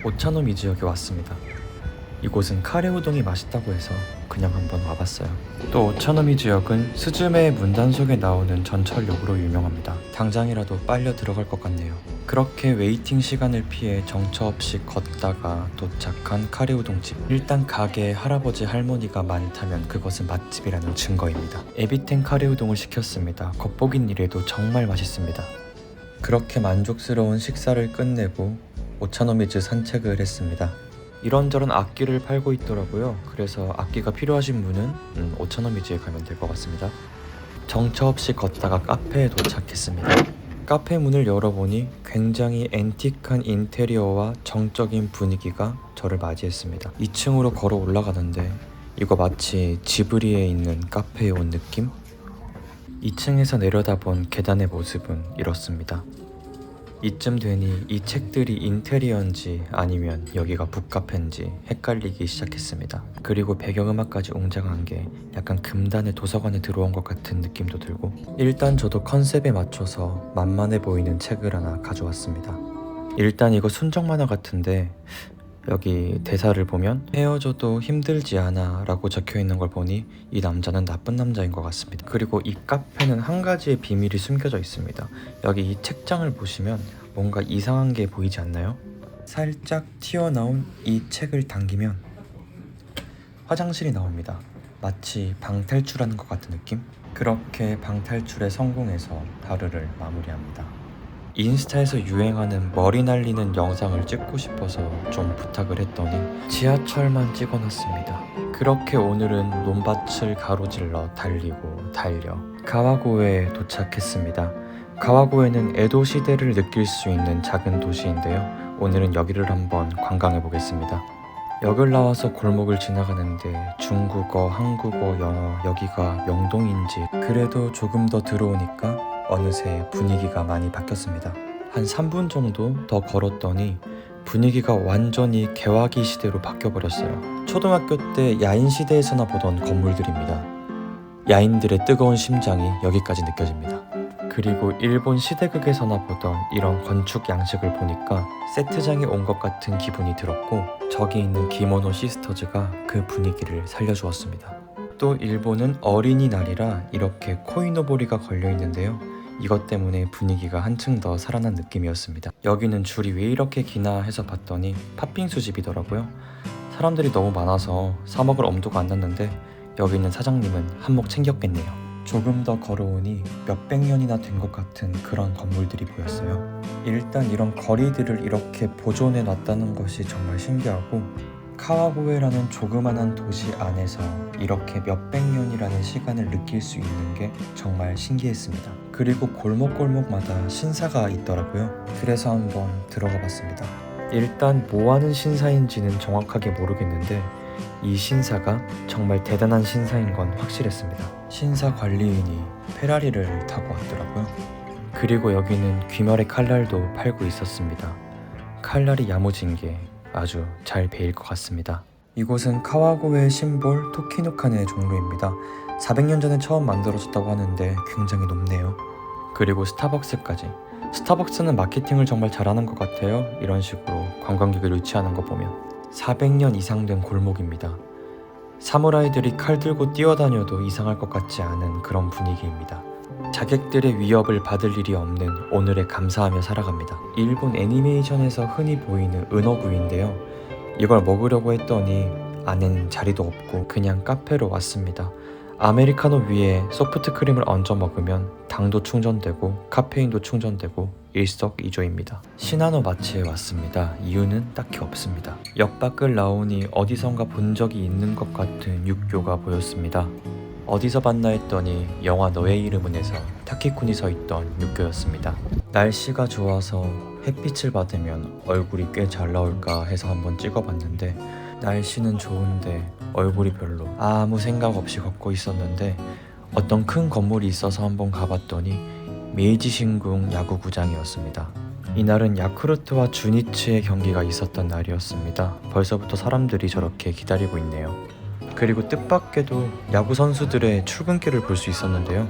오차노미 지역에 왔습니다. 이곳은 카레 우동이 맛있다고 해서 그냥 한번 와봤어요. 또 오차노미 지역은 스즈메의 문단 속에 나오는 전철역으로 유명합니다. 당장이라도 빨려 들어갈 것 같네요. 그렇게 웨이팅 시간을 피해 정처 없이 걷다가 도착한 카레 우동집. 일단 가게에 할아버지 할머니가 많다면 그것은 맛집이라는 증거입니다. 에비텐 카레 우동을 시켰습니다. 겉보긴 이래도 정말 맛있습니다. 그렇게 만족스러운 식사를 끝내고 오차노미즈 산책을 했습니다. 이런저런 악기를 팔고 있더라고요. 그래서 악기가 필요하신 분은 오차노미즈에 가면 될 것 같습니다. 정처 없이 걷다가 카페에 도착했습니다. 카페 문을 열어보니 굉장히 앤틱한 인테리어와 정적인 분위기가 저를 맞이했습니다. 2층으로 걸어 올라가는데 이거 마치 지브리에 있는 카페에 온 느낌? 2층에서 내려다본 계단의 모습은 이렇습니다. 이쯤 되니 이 책들이 인테리어인지 아니면 여기가 북카페인지 헷갈리기 시작했습니다. 그리고 배경음악까지 웅장한 게 약간 금단의 도서관에 들어온 것 같은 느낌도 들고, 일단 저도 컨셉에 맞춰서 만만해 보이는 책을 하나 가져왔습니다. 일단 이거 순정 만화 같은데 여기 대사를 보면 헤어져도 힘들지 않아 라고 적혀있는 걸 보니 이 남자는 나쁜 남자인 것 같습니다. 그리고 이 카페는 한 가지의 비밀이 숨겨져 있습니다. 여기 이 책장을 보시면 뭔가 이상한 게 보이지 않나요? 살짝 튀어나온 이 책을 당기면 화장실이 나옵니다. 마치 방탈출하는 것 같은 느낌? 그렇게 방탈출에 성공해서 하루를 마무리합니다. 인스타에서 유행하는 머리 날리는 영상을 찍고 싶어서 좀 부탁을 했더니 지하철만 찍어놨습니다. 그렇게 오늘은 논밭을 가로질러 달리고 달려 가와고에 도착했습니다. 가와고에는 에도 시대를 느낄 수 있는 작은 도시인데요. 오늘은 여기를 한번 관광해 보겠습니다. 역을 나와서 골목을 지나가는데 중국어, 한국어, 영어 여기가 명동인지 그래도 조금 더 들어오니까 어느새 분위기가 많이 바뀌었습니다. 한 3분 정도 더 걸었더니 분위기가 완전히 개화기 시대로 바뀌어버렸어요. 초등학교 때 야인 시대에서나 보던 건물들입니다. 야인들의 뜨거운 심장이 여기까지 느껴집니다. 그리고 일본 시대극에서나 보던 이런 건축 양식을 보니까 세트장에 온 것 같은 기분이 들었고, 저기 있는 기모노 시스터즈가 그 분위기를 살려주었습니다. 또 일본은 어린이날이라 이렇게 코이노보리가 걸려있는데요. 이것 때문에 분위기가 한층 더 살아난 느낌이었습니다. 여기는 줄이 왜 이렇게 기나 해서 봤더니 팥빙수 집이더라고요. 사람들이 너무 많아서 사 먹을 엄두가 안 났는데 여기 있는 사장님은 한몫 챙겼겠네요. 조금 더 걸어오니 몇백 년이나 된 것 같은 그런 건물들이 보였어요. 일단 이런 거리들을 이렇게 보존해 놨다는 것이 정말 신기하고, 카와고에라는 조그만한 도시 안에서 이렇게 몇백 년이라는 시간을 느낄 수 있는 게 정말 신기했습니다. 그리고 골목골목마다 신사가 있더라고요. 그래서 한번 들어가 봤습니다. 일단 뭐하는 신사인지는 정확하게 모르겠는데 이 신사가 정말 대단한 신사인 건 확실했습니다. 신사 관리인이 페라리를 타고 왔더라고요. 그리고 여기는 귀멸의 칼날도 팔고 있었습니다. 칼날이 야무진 게 아주 잘 베일 것 같습니다. 이곳은 카와고의 심볼 토키누카네 종로입니다. 400년 전에 처음 만들어졌다고 하는데 굉장히 높네요. 그리고 스타벅스까지. 스타벅스는 마케팅을 정말 잘하는 것 같아요. 이런 식으로 관광객을 유치하는 거 보면. 400년 이상 된 골목입니다. 사무라이들이 칼 들고 뛰어다녀도 이상할 것 같지 않은 그런 분위기입니다. 자객들의 위협을 받을 일이 없는 오늘에 감사하며 살아갑니다. 일본 애니메이션에서 흔히 보이는 은어구이인데요. 이걸 먹으려고 했더니 안엔 자리도 없고 그냥 카페로 왔습니다. 아메리카노 위에 소프트 크림을 얹어 먹으면 당도 충전되고 카페인도 충전되고 일석이조입니다. 시나노 마치에 왔습니다. 이유는 딱히 없습니다. 역 밖을 나오니 어디선가 본 적이 있는 것 같은 육교가 보였습니다. 어디서 봤나 했더니 영화 너의 이름은에서 타키쿤이 서 있던 육교였습니다. 날씨가 좋아서 햇빛을 받으면 얼굴이 꽤 잘 나올까 해서 한번 찍어봤는데 날씨는 좋은데 얼굴이 별로. 아무 생각 없이 걷고 있었는데 어떤 큰 건물이 있어서 한번 가봤더니 메이지 신궁 야구구장이었습니다. 이날은 야쿠르트와 주니츠의 경기가 있었던 날이었습니다. 벌써부터 사람들이 저렇게 기다리고 있네요. 그리고 뜻밖에도 야구 선수들의 출근길을 볼 수 있었는데요.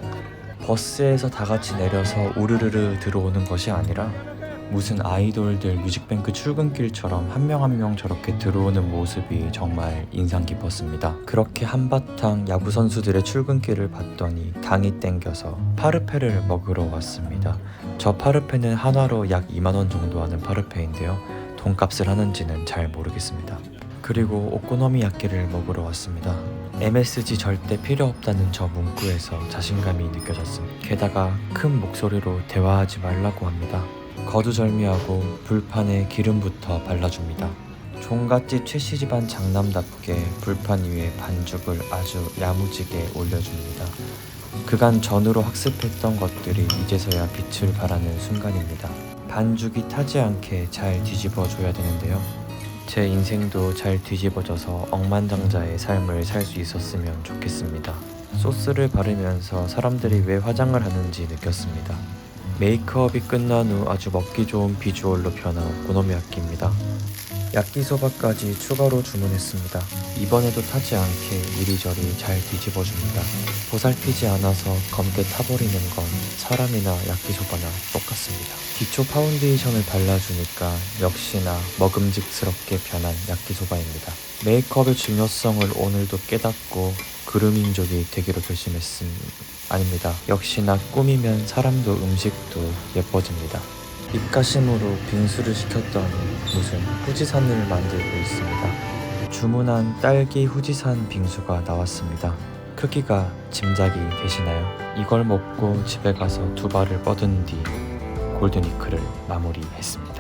버스에서 다 같이 내려서 우르르르 들어오는 것이 아니라 무슨 아이돌들 뮤직뱅크 출근길처럼 한 명 한 명 저렇게 들어오는 모습이 정말 인상 깊었습니다. 그렇게 한바탕 야구 선수들의 출근길을 봤더니 당이 땡겨서 파르페를 먹으러 왔습니다. 저 파르페는 한화로 약 2만 원 정도 하는 파르페인데요. 돈값을 하는지는 잘 모르겠습니다. 그리고 오코노미야끼를 먹으러 왔습니다. MSG 절대 필요 없다는 저 문구에서 자신감이 느껴졌습니다. 게다가 큰 목소리로 대화하지 말라고 합니다. 거두절미하고 불판에 기름부터 발라줍니다. 종갓집 최씨 집안 장남답게 불판 위에 반죽을 아주 야무지게 올려줍니다. 그간 전으로 학습했던 것들이 이제서야 빛을 발하는 순간입니다. 반죽이 타지 않게 잘 뒤집어줘야 되는데요. 제 인생도 잘 뒤집어져서 억만장자의 삶을 살 수 있었으면 좋겠습니다. 소스를 바르면서 사람들이 왜 화장을 하는지 느꼈습니다. 메이크업이 끝난 후 아주 먹기 좋은 비주얼로 변한 오코노미야끼입니다. 야끼소바까지 추가로 주문했습니다. 이번에도 타지 않게 이리저리 잘 뒤집어줍니다. 보살피지 않아서 검게 타버리는 건 사람이나 야끼소바나 똑같습니다. 기초 파운데이션을 발라주니까 역시나 먹음직스럽게 변한 야끼소바입니다. 메이크업의 중요성을 오늘도 깨닫고 그루밍족이 되기로 아닙니다. 역시나 꾸미면 사람도 음식도 예뻐집니다. 입가심으로 빙수를 시켰더니 무슨 후지산을 만들고 있습니다. 주문한 딸기 후지산 빙수가 나왔습니다. 크기가 짐작이 되시나요? 이걸 먹고 집에 가서 두 발을 뻗은 뒤 골든위크를 마무리했습니다.